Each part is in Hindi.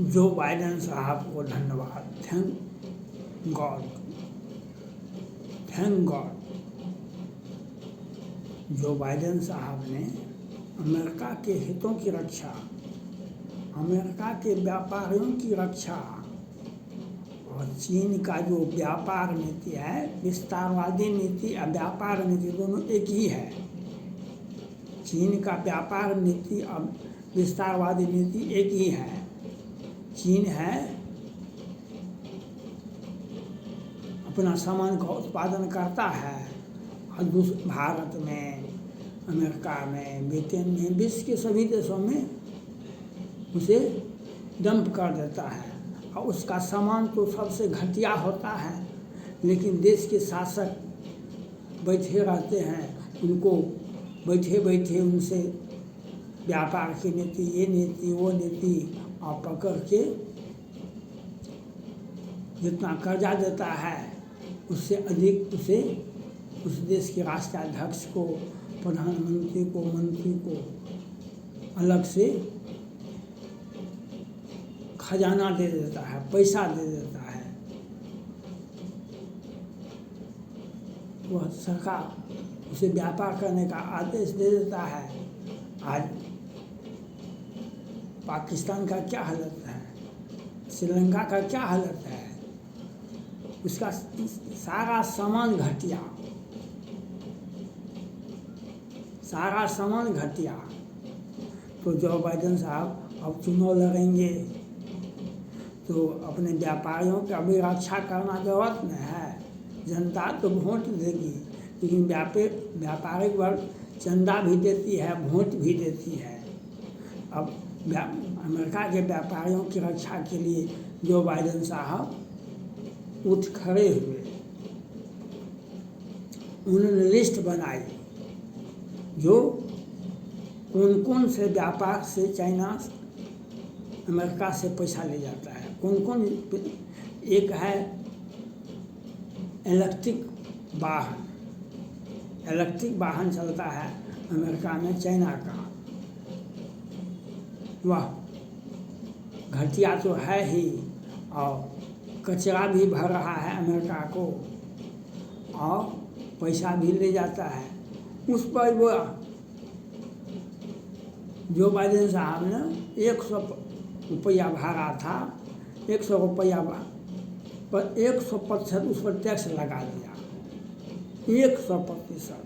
जो बाइडेन साहब को धन्यवाद, thank God, thank God. Joe Biden साहब ने अमेरिका के हितों की रक्षा, अमेरिका के व्यापारियों की रक्षा और चीन का जो व्यापार नीति है, विस्तारवादी नीति और व्यापार नीति दोनों एक ही है। चीन का व्यापार नीति और विस्तारवादी नीति एक ही है। चीन है अपना सामान का उत्पादन करता है और भारत में, अमेरिका में, ब्रिटेन में, विश्व के सभी देशों में उसे डंप कर देता है और उसका सामान तो सबसे घटिया होता है, लेकिन देश के शासक बैठे रहते हैं, उनको बैठे बैठे उनसे व्यापार की नीति, ये नीति, वो नीति, और पकड़ के जितना कर्जा देता है उससे अधिक उसे उस देश के राष्ट्राध्यक्ष को, प्रधानमंत्री को, मंत्री को अलग से खजाना दे देता है, पैसा दे देता है। वह सरकार उसे व्यापार करने का आदेश दे देता है। आज पाकिस्तान का क्या हालत है, श्रीलंका का क्या हालत है, उसका सारा सामान घटिया, सारा सामान घटिया। तो जो बाइडेन साहब अब चुनाव लड़ेंगे तो अपने व्यापारियों की अभी रक्षा करना जरूरत नहीं है। जनता तो वोट देगी, लेकिन व्यापारिक वर्ग चंदा भी देती है, वोट भी देती है। अब अमेरिका के व्यापारियों की रक्षा के लिए जो बाइडेन साहब उठ खड़े हुए, उन्होंने लिस्ट बनाई जो कौन कौन से व्यापार से चाइना अमेरिका से पैसा ले जाता है, कौन कौन। एक है इलेक्ट्रिक वाहन, इलेक्ट्रिक वाहन चलता है अमेरिका में चाइना का, वह घटिया तो है ही और कचरा भी भर रहा है अमेरिका को और पैसा भी ले जाता है। उस पर वो जो बाइडेन साहब ने 100 रुपया भरा था, 100 रुपया पर 100% उस पर टैक्स लगा दिया, 100%।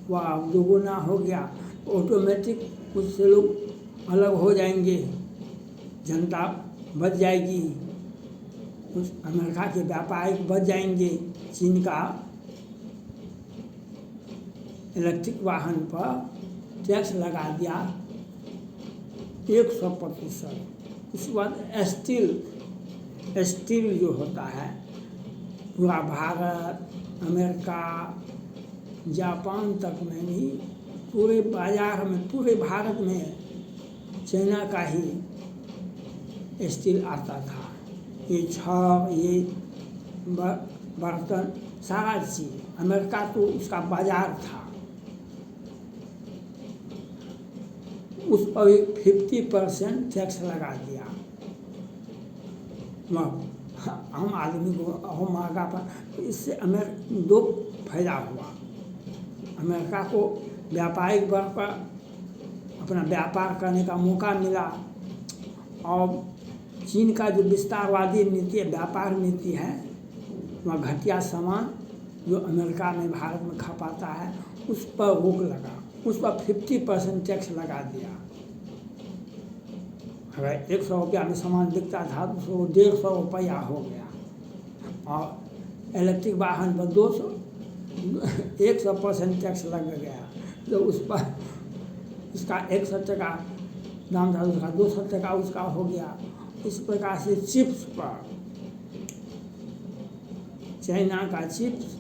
वह अब दोगुना हो गया। ऑटोमेटिक उससे लोग अलग हो जाएंगे, जनता बच जाएगी, उस अमेरिका के व्यापारिक बच जाएंगे। चीन का इलेक्ट्रिक वाहन पर टैक्स लगा दिया 100%। उसके बाद स्टील जो होता है, पूरा भारत, अमेरिका, जापान तक में भी पूरे बाजार में, पूरे भारत में चाइना का ही स्टील आता था। ये छड़, ये बर्तन, सारा चीज़ अमेरिका तो उसका बाजार था। उस पर 50% टैक्स लगा दिया। आम आदमी को और महंगा पर, तो इससे दो फायदा हुआ। अमेरिका को व्यापारिक वर्ग पर अपना व्यापार करने का मौका मिला और चीन का जो विस्तारवादी नीति है, व्यापार नीति है, वह घटिया सामान जो अमेरिका में, भारत में खपाता है, उस पर रोक लगा, उस पर 50% टैक्स लगा दिया। अगर 100 रुपया में सामान बिकता था तो 150 रुपया हो गया और इलेक्ट्रिक वाहन पर 100% टैक्स लग गया। तो उस पर उसका 100 टका दाम था, उसका 200 टका उसका हो गया। इस प्रकार से चिप्स पर, चाइना का चिप्स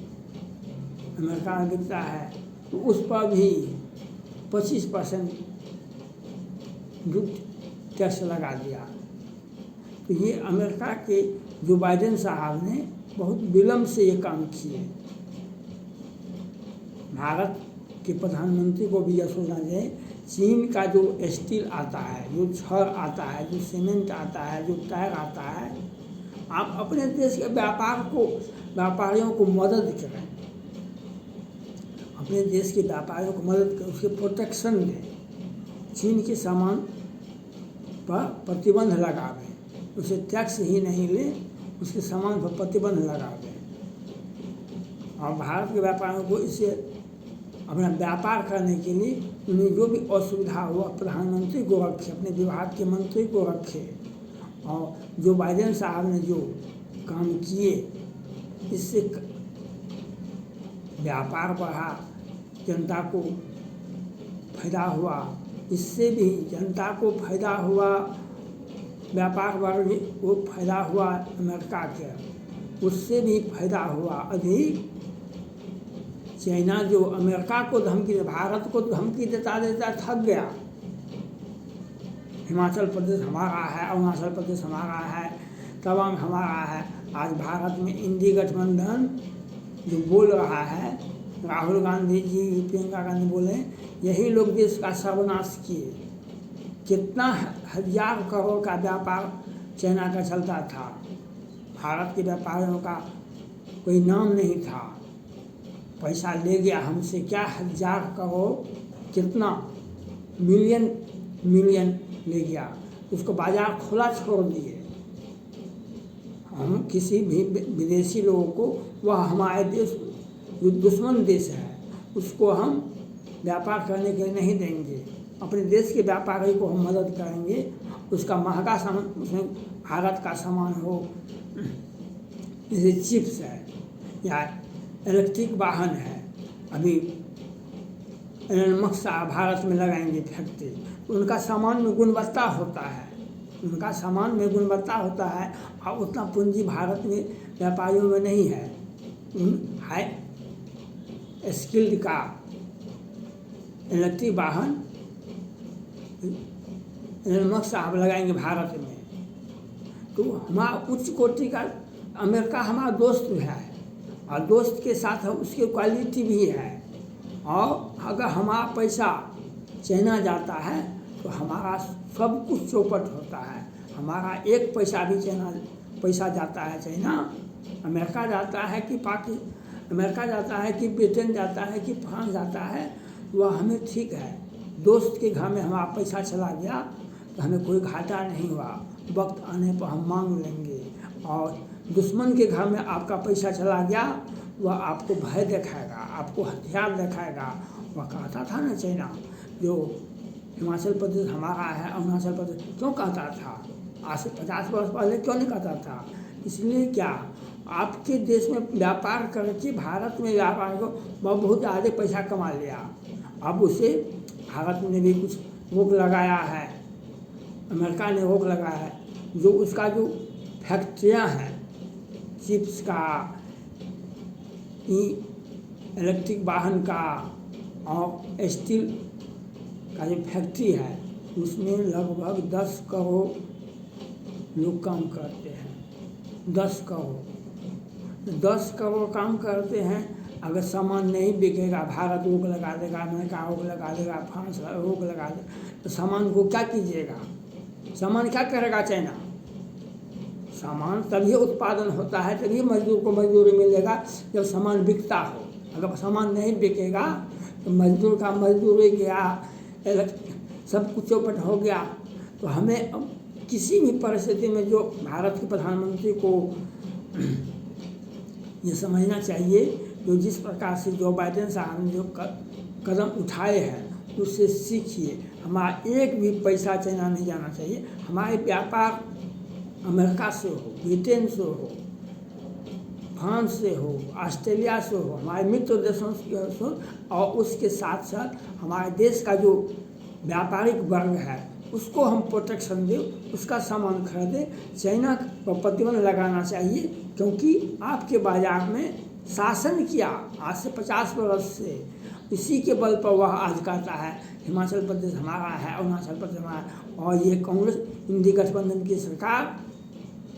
अमेरिका में बिकता है तो उस पर भी 25% टैक्स लगा दिया। तो ये अमेरिका के जो बाइडेन साहब ने बहुत विलम्ब से ये काम किए। भारत के प्रधानमंत्री को भी यह सोचना चाहिए चीन का जो स्टील आता है, जो छड़ आता है, जो सीमेंट आता है, जो टायर आता है, आप अपने देश के व्यापारियों को मदद करें, अपने देश के व्यापारियों को मदद करें, उसके प्रोटेक्शन दें। चीन के सामान पर प्रतिबंध लगावें, उसे टैक्स ही नहीं लें, उसके सामान पर प्रतिबंध लगावें। और भारत के व्यापारियों को इससे अपना व्यापार करने के लिए उन्हें जो भी असुविधा हुआ प्रधानमंत्री को रखे, अपने विभाग के मंत्री को रखे। और जो बाइडेन साहब ने जो काम किए, इससे व्यापार बढ़ा, जनता को फायदा हुआ, इससे भी जनता को फायदा हुआ, व्यापार बढ़ को फायदा हुआ अमेरिका के, उससे भी फायदा हुआ अधिक। चाइना जो अमेरिका को धमकी दे, भारत को धमकी देता थक गया। हिमाचल प्रदेश हमारा है, अरुणाचल प्रदेश हमारा है, तवांग हमारा है। आज भारत में इंडी गठबंधन जो बोल रहा है, राहुल गांधी जी, प्रियंका गांधी बोले, यही लोग देश का सर्वनाश किए। कितना 1000 करोड़ का व्यापार चाइना का चलता था, भारत के व्यापारियों का कोई नाम नहीं था। पैसा ले गया हमसे, क्या 1000 करोड़, कितना मिलियन ले गया, उसको बाजार खुला छोड़ दिए। हम किसी भी विदेशी लोगों को, वह हमारे देश जो दुश्मन देश है, उसको हम व्यापार करने के लिए नहीं देंगे। अपने देश के व्यापारी को हम मदद करेंगे। उसका महंगा सामान, उसमें भारत का सामान हो, जैसे चिप्स है या इलेक्ट्रिक वाहन है। अभी एलन मस्क भारत में लगाएंगे फैक्ट्री, तो उनका सामान में गुणवत्ता होता है, उनका सामान में गुणवत्ता होता है। और उतना पूंजी भारत में व्यापारियों में नहीं है। हाई स्किल्ड का इलेक्ट्रिक वाहन एलन मस्क साहब लगाएंगे भारत में, तो हमारा उच्च कोटि का अमेरिका हमारा दोस्त है, और दोस्त के साथ उसकी क्वालिटी भी है। और अगर हमारा पैसा चाइना जाता है तो हमारा सब कुछ चौपट होता है। हमारा एक पैसा भी पैसा जाता है चाइना, अमेरिका जाता है कि अमेरिका जाता है कि ब्रिटेन जाता है कि फ्रांस जाता है, वह हमें ठीक है। दोस्त के घर में हमारा पैसा चला गया तो हमें कोई घाटा नहीं हुआ, वक्त आने पर हम मांग लेंगे। और दुश्मन के घर में आपका पैसा चला गया, वह आपको भय दिखाएगा, आपको हथियार दिखाएगा। वह कहता था ना चाइना, जो हिमाचल प्रदेश हमारा है, अरुणाचल प्रदेश, क्यों कहता था? आज से 50 वर्ष पहले क्यों नहीं कहता था? इसलिए क्या आपके देश में व्यापार करके भारत में व्यापार को बहुत ज़्यादा पैसा कमा लिया। अब उसे भारत ने भी कुछ रोक लगाया है, अमेरिका ने रोक लगाया है। जो उसका जो फैक्ट्रियाँ हैं, चिप्स का, इलेक्ट्रिक वाहन का और स्टील का जो फैक्ट्री है, उसमें लगभग 10 करोड़ लोग काम करते हैं। 10 करोड़ काम करते हैं। अगर सामान नहीं बिकेगा, भारत रोक लगा देगा, अमेरिका रोक लगा देगा, फ्रांस रोक लगा देगा, तो सामान को क्या कीजिएगा? सामान क्या करेगा चाइना? सामान तभी उत्पादन होता है, तभी मजदूर को मजदूरी मिलेगा जब सामान बिकता हो। अगर सामान नहीं बिकेगा तो मजदूर का मजदूरी गया, सब कुछ चौपट हो गया। तो हमें किसी भी परिस्थिति में जो भारत के प्रधानमंत्री को ये समझना चाहिए, जो जिस प्रकार से जो बाइडेन साहब ने जो कदम उठाए हैं, उससे सीखिए। हमारा एक भी पैसा चाइना नहीं जाना चाहिए। हमारे व्यापार अमेरिका से हो, ब्रिटेन से हो, फ्रांस से हो, ऑस्ट्रेलिया से हो, हमारे मित्र देशों से हो, और उसके साथ साथ हमारे देश का जो व्यापारिक वर्ग है उसको हम प्रोटेक्शन दें, उसका सामान खरीदें। चाइना पर प्रतिबंध लगाना चाहिए, क्योंकि आपके बाजार में शासन किया आज से 50 वर्ष से, इसी के बल पर वह आज कहता है हिमाचल प्रदेश हमारा है, अरुणाचल प्रदेश हमारा है। और ये कांग्रेस इंडी गठबंधन की सरकार,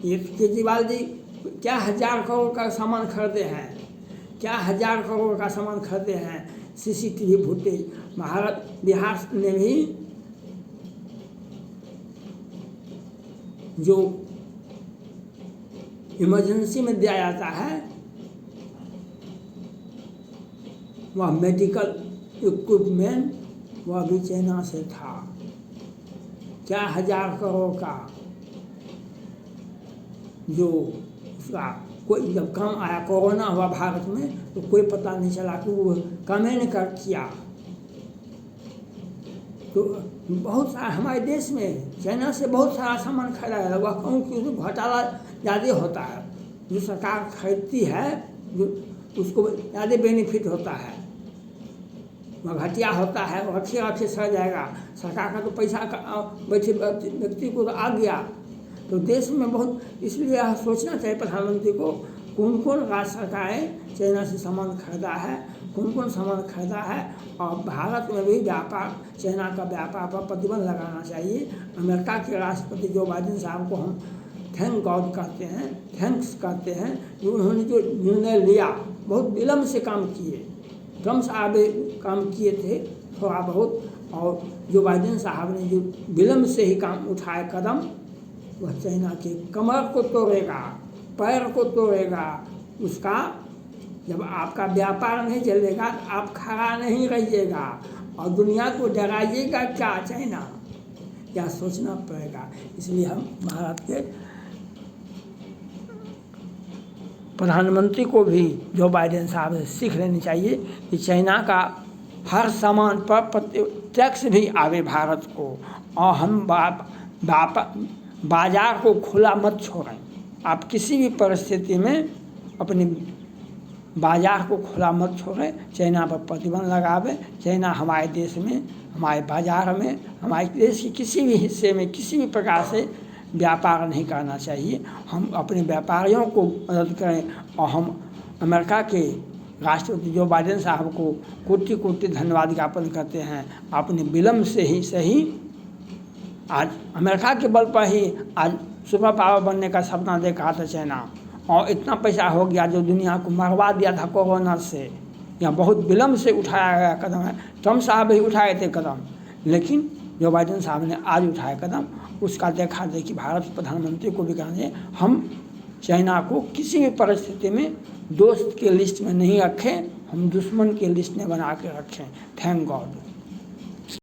ये केजरीवाल जी क्या 1000 करोड़ का सामान खरीदे हैं, क्या 1000 करोड़ का सामान खरीदे हैं, CCTV फुटेज। बिहार ने भी जो इमरजेंसी में दिया जाता है वह मेडिकल इक्विपमेंट वह भी चाइना से था। क्या 1000 करोड़ का जो उसका कोई जब काम आया, कोरोना हुआ भारत में, तो कोई पता नहीं चला कि वो काम ही नहीं किया। तो बहुत सारा हमारे देश में चाइना से बहुत सारा सामान खरीदा है। वह कहूँ कि उसमें घोटाला ज़्यादा होता है। जो सरकार खरीदती है जो उसको ज़्यादा बेनिफिट होता है, वह घटिया होता है, वो अच्छे सड़ जाएगा। सरकार का तो पैसा बैठे व्यक्ति को तो आ गया। तो देश में बहुत, इसलिए यह सोचना चाहिए प्रधानमंत्री को कौन कौन राज्य सरकारें चाइना से सामान खरीदा है, कौन कौन सामान खरीदा है, और भारत में भी व्यापार, चाइना का व्यापार पर प्रतिबंध लगाना चाहिए। अमेरिका के राष्ट्रपति जो बाइडेन साहब को हम थैंक्स करते हैं कि उन्होंने जो निर्णय लिया, बहुत विलम्ब से काम किए। ट्रम्प साहब काम किए थे थोड़ा बहुत, और जो बाइडेन साहब ने जो विलम्ब से ही काम उठाए कदम, वह चाइना के कमर को तोड़ेगा, पैर को तोड़ेगा। उसका जब आपका व्यापार नहीं चलेगा तो आप खड़ा नहीं रहिएगा, और दुनिया को डराइएगा क्या चाइना, यह सोचना पड़ेगा। इसलिए हम भारत के प्रधानमंत्री को भी जो बाइडेन साहब से सीख लेनी चाहिए कि चाइना का हर सामान पर टैक्स भी आवे भारत को, और हम बाजार को खुला मत छोड़ें। आप किसी भी परिस्थिति में अपने बाजार को खुला मत छोड़ें, चाइना पर प्रतिबंध लगावे। चाइना हमारे देश में, हमारे बाजार में, हमारे देश के किसी भी हिस्से में किसी भी प्रकार से व्यापार नहीं करना चाहिए। हम अपने व्यापारियों को मदद करें, और हम अमेरिका के राष्ट्रपति जो बाइडेन साहब को कोटि कोटि धन्यवाद ज्ञापन करते हैं। आपने विलम्ब से ही सही आज अमेरिका के बल पर ही आज सुपर पावर बनने का सपना देखा था चाइना, और इतना पैसा हो गया जो दुनिया को मरवा दिया था कोरोना से। यह बहुत विलम्ब से उठाया गया कदम है। ट्रम्प साहब भी उठाए थे कदम, लेकिन जो बाइडेन साहब ने आज उठाया कदम, उसका देखा देखी भारत प्रधानमंत्री को भी कहना चाहिए हम चाइना को किसी भी परिस्थिति में दोस्त के लिस्ट में नहीं रखें, हम दुश्मन के लिस्ट में बना के रखें। Thank God.